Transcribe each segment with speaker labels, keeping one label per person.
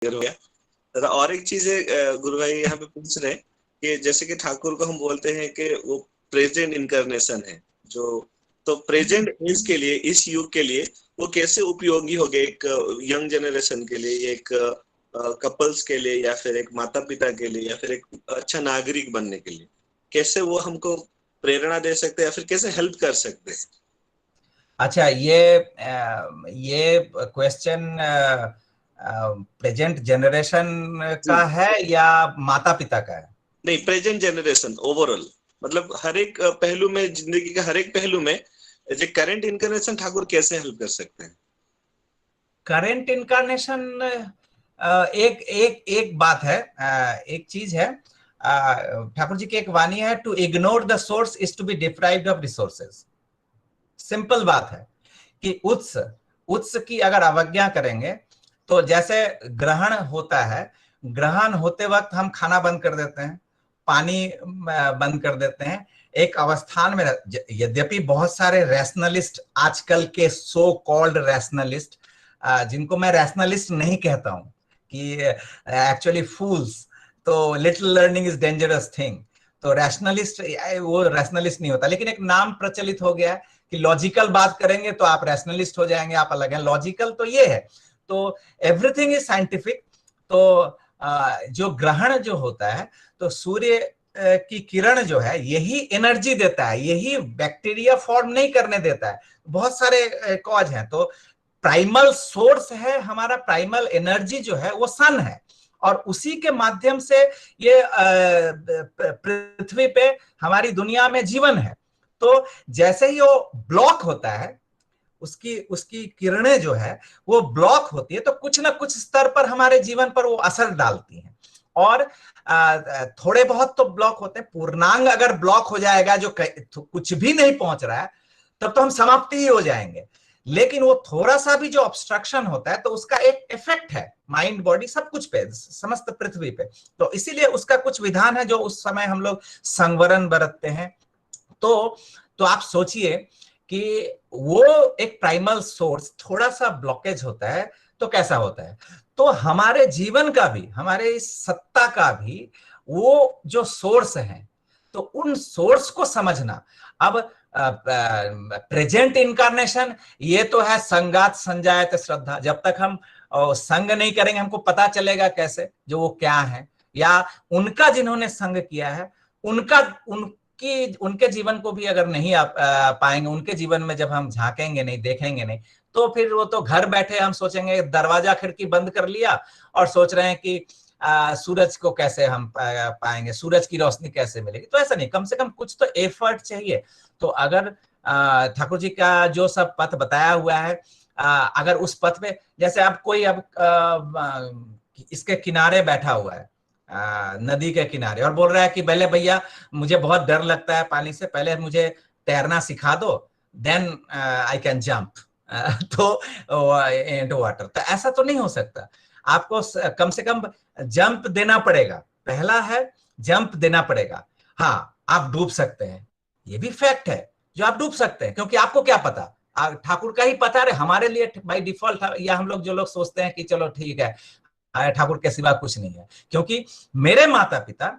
Speaker 1: हो गया। तथा और एक चीज है, गुरु भाई यहाँ पे पूछ रहे हैं कि जैसे कि ठाकुर को हम बोलते हैं कि वो प्रेजेंट इनकारनेशन है जो, तो प्रेजेंट एज के लिए, इस युग के लिए वो कैसे उपयोगी हो गए, एक यंग जनरेशन के लिए, एक कपल्स के लिए, या फिर एक माता पिता के लिए, या फिर एक अच्छा नागरिक बनने के लिए, कैसे वो हमको प्रेरणा दे सकते हैं या फिर कैसे हेल्प कर सकते हैं?
Speaker 2: अच्छा, ये क्वेश्चन प्रेजेंट जनरेशन
Speaker 1: जी।
Speaker 2: का है या माता पिता का है?
Speaker 1: नहीं, प्रेजेंट जनरेशन ओवरऑल, मतलब हर एक पहलू में, जिंदगी के हर एक पहलू में जो करंट इनकारनेशन ठाकुर कैसे हेल्प कर सकते हैं?
Speaker 2: करेंट इनकारनेशन एक एक एक बात है, एक चीज है। ठाकुर जी की एक वाणी है, to ignore the source is to be deprived of resources. Simple बात है कि उत्स उत्स की अगर अवज्ञा करेंगे तो जैसे ग्रहण होता है, ग्रहण होते वक्त हम खाना बंद कर देते हैं, पानी बंद कर देते हैं, एक अवस्थान में। यद्यपि बहुत सारे रैशनलिस्ट, आजकल के सो कॉल्ड रैशनलिस्ट, जिनको मैं रैशनलिस्ट नहीं कहता हूं, कि एक्चुअली फूल्स, तो little learning is dangerous thing, तो रैशनलिस्ट वो रैशनलिस्ट नहीं होता, लेकिन एक नाम प्रचलित हो गया है कि लॉजिकल बात करेंगे तो आप रैशनलिस्ट हो जाएंगे, आप अलग हैं। लॉजिकल तो ये है, तो एवरीथिंग इज साइंटिफिक। तो जो ग्रहण जो होता है, तो सूर्य की किरण जो है यही एनर्जी देता है, यही बैक्टीरिया फॉर्म नहीं करने देता है। बहुत सारे कॉज हैं, तो प्राइमल सोर्स है हमारा, प्राइमल एनर्जी जो है वो सन है, और उसी के माध्यम से ये पृथ्वी पे, हमारी दुनिया में जीवन है। तो जैसे ही वो ब्लॉक होता है, उसकी उसकी किरणें जो है वो ब्लॉक होती है, तो कुछ ना कुछ स्तर पर हमारे जीवन पर वो असर डालती हैं। और थोड़े बहुत तो ब्लॉक होते हैं, पूर्णांग अगर ब्लॉक हो जाएगा जो कुछ भी नहीं पहुंच रहा है, तब तो हम समाप्ति ही हो जाएंगे। लेकिन वो थोड़ा सा भी जो ऑब्स्ट्रक्शन होता है, तो उसका एक इफेक्ट है माइंड बॉडी सब कुछ पे, समस्त पृथ्वी पे। तो इसीलिए उसका कुछ विधान है जो उस समय हम लोग संवरण बरतते हैं। तो आप सोचिए कि वो एक प्राइमल सोर्स थोड़ा सा ब्लॉकेज होता है तो कैसा होता है। तो हमारे जीवन का भी, हमारे इस सत्ता का भी वो जो सोर्स है, तो उन सोर्स को समझना। अब प्रेजेंट इनकारनेशन ये तो है संगात संजायत श्रद्धा। जब तक हम संग नहीं करेंगे, हमको पता चलेगा कैसे जो वो क्या है, या उनका जिन्होंने संग किया है उनका उनकी उनके जीवन को भी अगर नहीं पाएंगे, उनके जीवन में जब हम झांकेंगे नहीं, देखेंगे नहीं, तो फिर वो तो घर बैठे हम सोचेंगे दरवाजा खिड़की बंद कर लिया और सोच रहे हैं कि सूरज को कैसे हम पाएंगे, सूरज की रोशनी कैसे मिलेगी। तो ऐसा नहीं, कम से कम कुछ तो एफर्ट चाहिए। तो अगर ठाकुर जी का जो सब पथ बताया हुआ है, अगर उस पथ पे, जैसे अब कोई अब इसके किनारे बैठा हुआ है, नदी के किनारे, और बोल रहा है कि पहले भैया मुझे बहुत डर लगता है पानी से, पहले मुझे तैरना सिखा दो, देन आई कैन जंप तो इनटू वाटर। तो ऐसा तो नहीं हो सकता, आपको कम से कम जंप देना पड़ेगा। पहला है जंप देना पड़ेगा। हाँ, आप डूब सकते हैं, ये भी फैक्ट है जो आप डूब सकते हैं, क्योंकि आपको क्या पता, ठाकुर का ही पता है। हमारे लिए बाय डिफॉल्ट, या हम लोग जो लोग सोचते हैं कि चलो ठीक है ठाकुर के सिवा कुछ नहीं है, क्योंकि मेरे माता पिता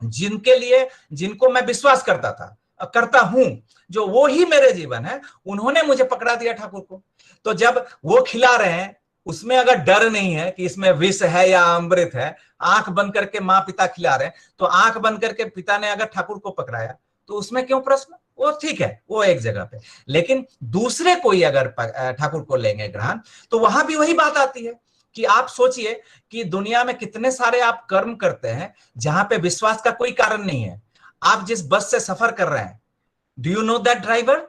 Speaker 2: जिनके लिए, जिनको मैं विश्वास करता था, करता हूं, जो वो ही मेरे जीवन है, उन्होंने मुझे पकड़ा दिया ठाकुर को। तो जब वो खिला रहे हैं, उसमें अगर डर नहीं है कि इसमें विष है या अमृत है, आंख बंद करके माँ पिता खिला रहे हैं, तो आंख बंद करके पिता ने अगर ठाकुर को पकड़ाया तो उसमें क्यों प्रश्न? वो ठीक है, वो एक जगह पे। लेकिन दूसरे कोई अगर ठाकुर को लेंगे ग्रहण, तो वहां भी वही बात आती है कि आप सोचिए कि दुनिया में कितने सारे आप कर्म करते हैं जहां पे विश्वास का कोई कारण नहीं है। आप जिस बस से सफर कर रहे हैं, do you know that driver?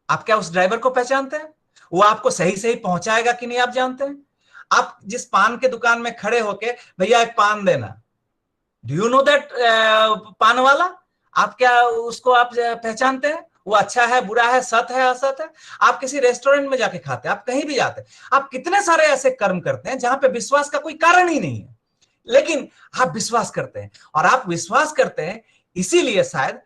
Speaker 2: आप क्या उस ड्राइवर को पहचानते हैं? वो आपको सही सही पहुंचाएगा कि नहीं आप जानते हैं? आप जिस पान के दुकान में खड़े होके भैया एक पान देना, डू यू नो दैट पान वाला? आप क्या उसको आप पहचानते हैं? वो अच्छा है, बुरा है, सत है, असत है? आप किसी रेस्टोरेंट में जाके खाते हैं, आप कहीं भी जाते हैं, आप कितने सारे ऐसे कर्म करते हैं जहां पे विश्वास का कोई कारण ही नहीं है, लेकिन आप विश्वास करते हैं। और आप विश्वास करते हैं इसीलिए शायद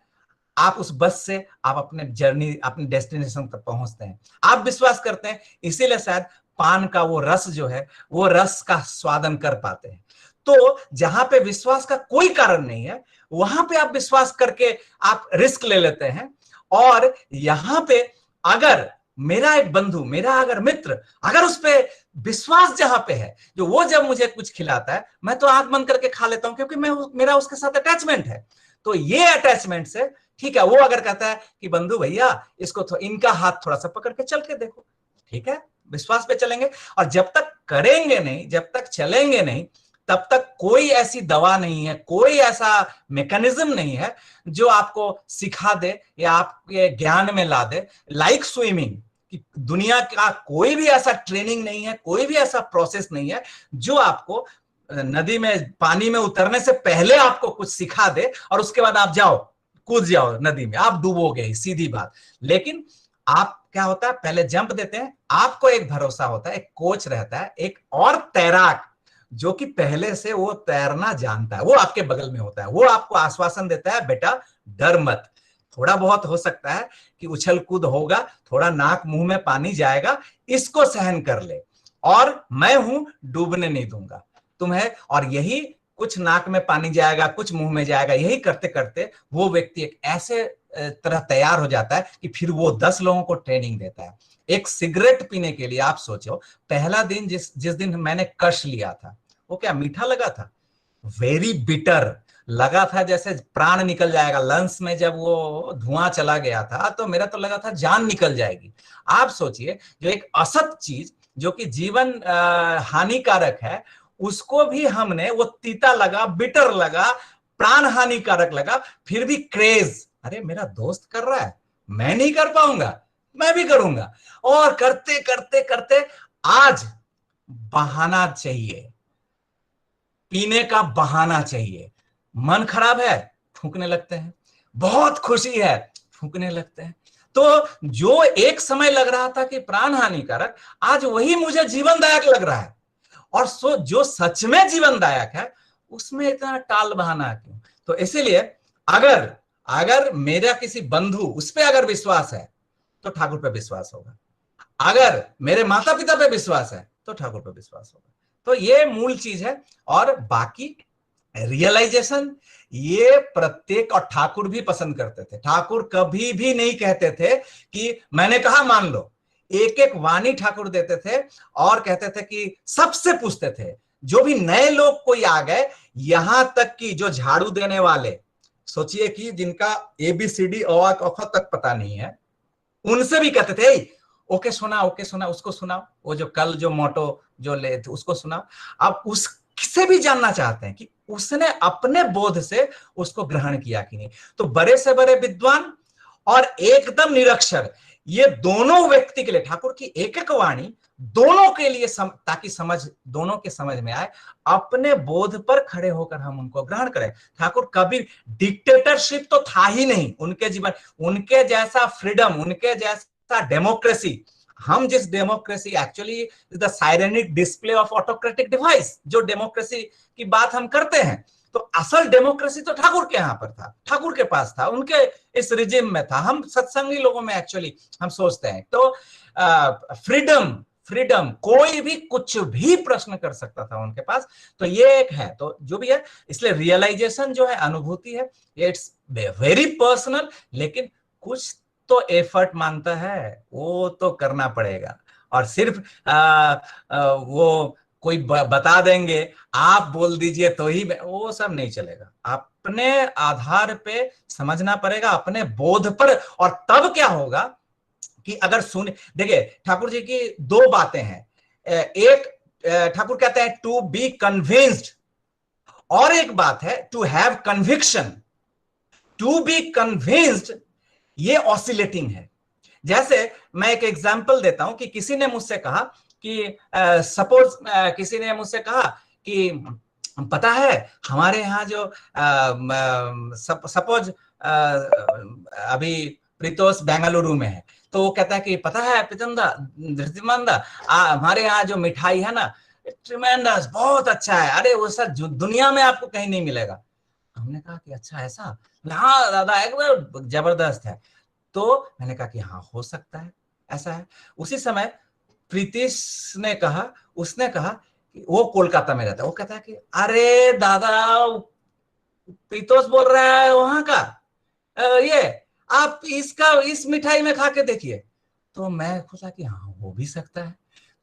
Speaker 2: आप उस बस से आप अपने जर्नी, अपने डेस्टिनेशन तक पहुंचते हैं। आप विश्वास करते हैं इसीलिए शायद पान का वो रस जो है, वो रस का स्वादन कर पाते हैं। तो जहां पे विश्वास का कोई कारण नहीं है, वहां पे आप विश्वास करके आप रिस्क ले लेते हैं। और यहां पे अगर मेरा एक बंधु, मेरा अगर मित्र, अगर उस पे विश्वास जहां पे है, जो वो जब मुझे कुछ खिलाता है, मैं तो आंख बंद करके खा लेता हूं, क्योंकि मेरा उसके साथ अटैचमेंट है। तो ये अटैचमेंट से ठीक है, वो अगर कहता है कि बंधु भैया इसको इनका हाथ थोड़ा सा पकड़ के चल के देखो, ठीक है, विश्वास पे चलेंगे। और जब तक करेंगे नहीं, जब तक चलेंगे नहीं, तब तक कोई ऐसी दवा नहीं है, कोई ऐसा मैकेनिज्म नहीं है जो आपको सिखा दे या आपके ज्ञान में ला दे। लाइक स्विमिंग, दुनिया का कोई भी ऐसा ट्रेनिंग नहीं है, कोई भी ऐसा प्रोसेस नहीं है जो आपको नदी में, पानी में उतरने से पहले आपको कुछ सिखा दे और उसके बाद आप जाओ, कूद जाओ नदी में, आप डूबोगे, सीधी बात। लेकिन आप क्या होता है, पहले जंप देते हैं, आपको एक भरोसा होता है, एक कोच रहता है, एक और तैराक जो कि पहले से वो तैरना जानता है, वो आपके बगल में होता है, वो आपको आश्वासन देता है, बेटा डर मत, थोड़ा बहुत हो सकता है कि उछल कूद होगा, थोड़ा नाक मुंह में पानी जाएगा, इसको सहन कर ले, और मैं हूं, डूबने नहीं दूंगा तुम्हें। और यही कुछ नाक में पानी जाएगा, कुछ मुंह में जाएगा, यही करते करते वो व्यक्ति एक ऐसे तरह तैयार हो जाता है कि फिर वो 10 लोगों को ट्रेनिंग देता है। एक सिगरेट पीने के लिए आप सोचो, पहला दिन जिस दिन मैंने कश लिया था, वो क्या मीठा लगा था, वेरी बिटर लगा था, जैसे प्राण निकल जाएगा। लंग्स में जब वो धुआं चला गया था तो मेरा तो लगा था जान निकल जाएगी। आप सोचिए, जो एक असत चीज जो कि जीवन हानिकारक है, उसको भी हमने, वो तीता लगा, बिटर लगा, प्राण हानिकारक लगा, फिर भी क्रेज, अरे मेरा दोस्त कर रहा है, मैं नहीं कर पाऊंगा, मैं भी करूंगा। और करते करते करते आज बहाना चाहिए, पीने का बहाना चाहिए। मन खराब है, फूंकने लगते हैं, बहुत खुशी है, फूंकने लगते हैं। तो जो एक समय लग रहा था कि प्राण हानिकारक, आज वही मुझे जीवनदायक लग रहा है। और जो सच में जीवनदायक है, उसमें इतना टाल बहाना क्यों? तो इसीलिए अगर अगर मेरा किसी बंधु, उस पर अगर विश्वास है तो ठाकुर पे विश्वास होगा, अगर मेरे माता पिता पे विश्वास है तो ठाकुर पे विश्वास होगा। तो ये मूल चीज है। और बाकी रियलाइजेशन, ये प्रत्येक, और ठाकुर भी पसंद करते थे। ठाकुर कभी भी नहीं कहते थे कि मैंने कहा मान लो, एक एक वाणी ठाकुर देते थे और कहते थे कि सबसे पूछते थे, जो भी नए लोग कोई आ गए, यहां तक कि जो झाड़ू देने वाले, सोचिए कि जिनका ABCD अ क ख तक पता नहीं है, उनसे भी कहते थे ओके सुना, उसको सुनाओ, वो जो कल जो मोटो जो ले थे उसको सुनाओ। अब उससे भी जानना चाहते हैं कि उसने अपने बोध से उसको ग्रहण किया कि नहीं। तो बड़े से बड़े विद्वान और एकदम निरक्षर, ये दोनों व्यक्ति के लिए ठाकुर की एक एक वाणी दोनों के लिए ताकि समझ, दोनों के समझ में आए, अपने बोध पर खड़े होकर हम उनको ग्रहण करें। ठाकुर कभी, डिक्टेटरशिप तो था ही नहीं उनके जीवन, उनके जैसा फ्रीडम, उनके जैसा डेमोक्रेसी, हम जिस democracy, actually the sirenic display of autocratic device, जो डेमोक्रेसी की बात हम करते हैं, तो असल डेमोक्रेसी तो ठाकुर के यहां पर था, ठाकुर के पास था, उनके इस रिजिम में था। हम सत्संगी लोगों में एक्चुअली हम सोचते हैं तो फ्रीडम, फ्रीडम, कोई भी कुछ भी प्रश्न कर सकता था उनके पास। तो ये एक है, तो जो भी है, इसलिए रियलाइजेशन जो है, अनुभूति है, इट्स वेरी पर्सनल, लेकिन कुछ तो एफर्ट मांगता है, वो तो करना पड़ेगा। और सिर्फ वो कोई बता देंगे, आप बोल दीजिए तो ही, वो सब नहीं चलेगा। अपने आधार पे समझना पड़ेगा, अपने बोध पर। और तब क्या होगा कि अगर देखिए, ठाकुर जी की 2 बातें हैं। एक, ठाकुर कहते हैं टू बी कन्विंस्ड, और एक बात है to have conviction. To be convinced ये ऑसिलेटिंग है। जैसे मैं एक एग्जांपल देता हूं कि किसी ने मुझसे कहा कि सपोज किसी ने मुझसे कहा कि पता है हमारे यहाँ जो सपोज अभी प्रीतोष बेंगलुरु में है, तो वो कहता है कि पता है धृतिमंदा, हमारे यहाँ जो मिठाई है ना, ट्रिमेंडस, बहुत अच्छा है, अरे वो सर दुनिया में आपको कहीं नहीं मिलेगा। हमने कहा कि अच्छा ऐसा, हाँ दादा एकदम जबरदस्त है। तो मैंने कहा कि हाँ हो सकता है, ऐसा है। उसी समय प्रीतिश ने कहा, उसने कहा कि वो कोलकाता में रहता है, वो कहता है कि अरे दादा प्रीतोष बोल रहा है वहां का, ये आप इसका इस मिठाई में खा के देखिए। तो मैं सोचा कि हाँ हो भी सकता है।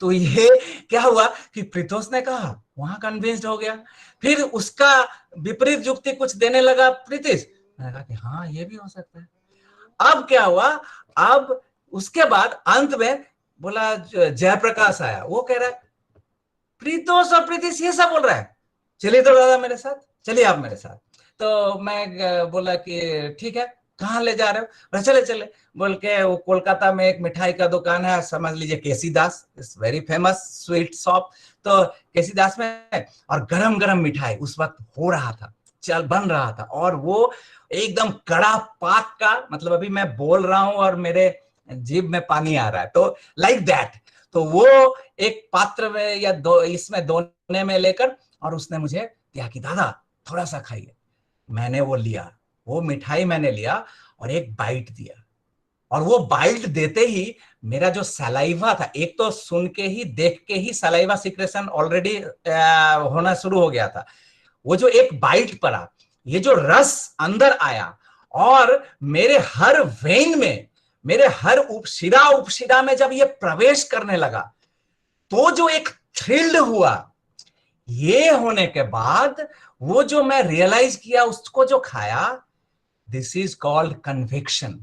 Speaker 2: तो ये क्या हुआ कि प्रीतोष ने कहा, वहां कन्विंस्ड हो गया, फिर उसका विपरीत युक्ति कुछ देने लगा प्रीतिश, मैंने कहा कि हाँ ये भी हो सकता है। अब क्या हुआ, अब उसके बाद अंत में बोला जयप्रकाश आया, वो कह रहा है प्रीतोष और प्रीतिश ये सब बोल रहा है, चलिए तो दादा मेरे साथ, चलिए आप मेरे साथ। तो मैं बोला कि ठीक है, कहाँ ले जा रहे हो? चले चले बोल के, वो कोलकाता में एक मिठाई का दुकान है, समझ लीजिए K C Das, it's very famous sweet shop. तो केसी दास में, और गरम गरम मिठाई उस वक्त हो रहा था, चल बन रहा था, और वो एकदम कड़ा पाक का, मतलब अभी मैं बोल रहा हूं और मेरे जीभ में पानी आ रहा है, तो लाइक दैट। तो वो एक पात्र में या इसमें दोने में लेकर, और उसने मुझे दिया कि दादा थोड़ा सा खाइए। मैंने वो लिया, वो मिठाई मैंने लिया और एक बाइट दिया, और वो बाइट देते ही मेरा जो सलाइवा था, एक तो सुन के ही देख के ही सलाइवा सिक्रेशन ऑलरेडी होना शुरू हो गया था, वो जो एक बाइट पड़ा, ये जो रस अंदर आया और मेरे हर वेन में, मेरे हर उपशिरा में जब ये प्रवेश करने लगा, तो जो एक थ्रिल्ड हुआ, ये होने के बाद वो जो मैं रियलाइज किया, उसको जो खाया, दिस इज कॉल्ड कन्विक्शन।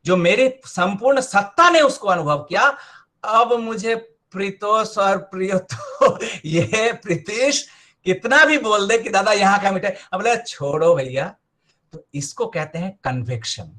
Speaker 2: जो मेरी संपूर्ण सत्ता ने उसको अनुभव किया। अब मुझे प्रीतोष और प्रियतो ये प्रीतिश कितना भी बोल दे कि दादा यहाँ का मिठाई, अब बोले छोड़ो भैया, तो इसको कहते हैं कन्विक्शन।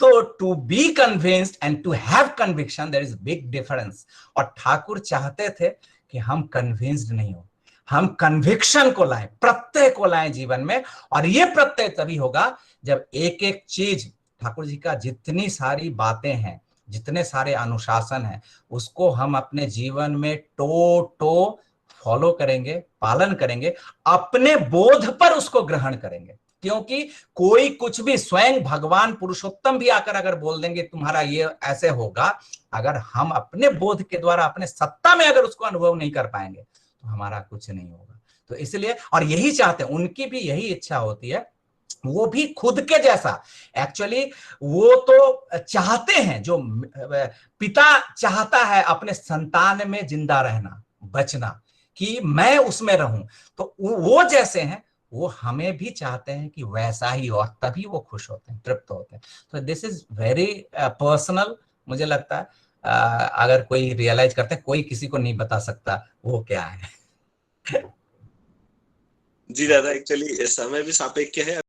Speaker 2: तो to be convinced and to have conviction, there is big difference. और ठाकुर चाहते थे कि हम कन्विंस्ड नहीं हो, हम कन्विक्शन को लाएं, प्रत्यय को लाएं जीवन में। और ये प्रत्यय तभी होगा जब एक एक चीज, ठाकुर जी का जितनी सारी बातें हैं, जितने सारे अनुशासन हैं, उसको हम अपने जीवन में टो फॉलो करेंगे, पालन करेंगे, अपने बोध पर उसको ग्रहण करेंगे। क्योंकि कोई कुछ भी, स्वयं भगवान पुरुषोत्तम भी आकर अगर बोल देंगे तुम्हारा ये ऐसे होगा, अगर हम अपने बोध के द्वारा, अपने सत्ता में अगर उसको अनुभव नहीं कर पाएंगे, तो हमारा कुछ नहीं होगा। तो इसलिए, और यही चाहते हैं, उनकी भी यही इच्छा होती है, वो भी खुद के जैसा, एक्चुअली वो तो चाहते हैं, जो पिता चाहता है अपने संतान में जिंदा रहना, बचना, कि मैं उसमें रहूं, तो वो जैसे हैं, वो हमें भी चाहते हैं कि वैसा ही हो, तभी वो खुश होते हैं, तृप्त होते हैं। तो दिस इज वेरी पर्सनल, मुझे लगता है अगर कोई रियलाइज करते हैं, कोई किसी को नहीं बता सकता वो क्या है।
Speaker 1: जी दादा, एक्चुअली समय भी सापेक्ष है।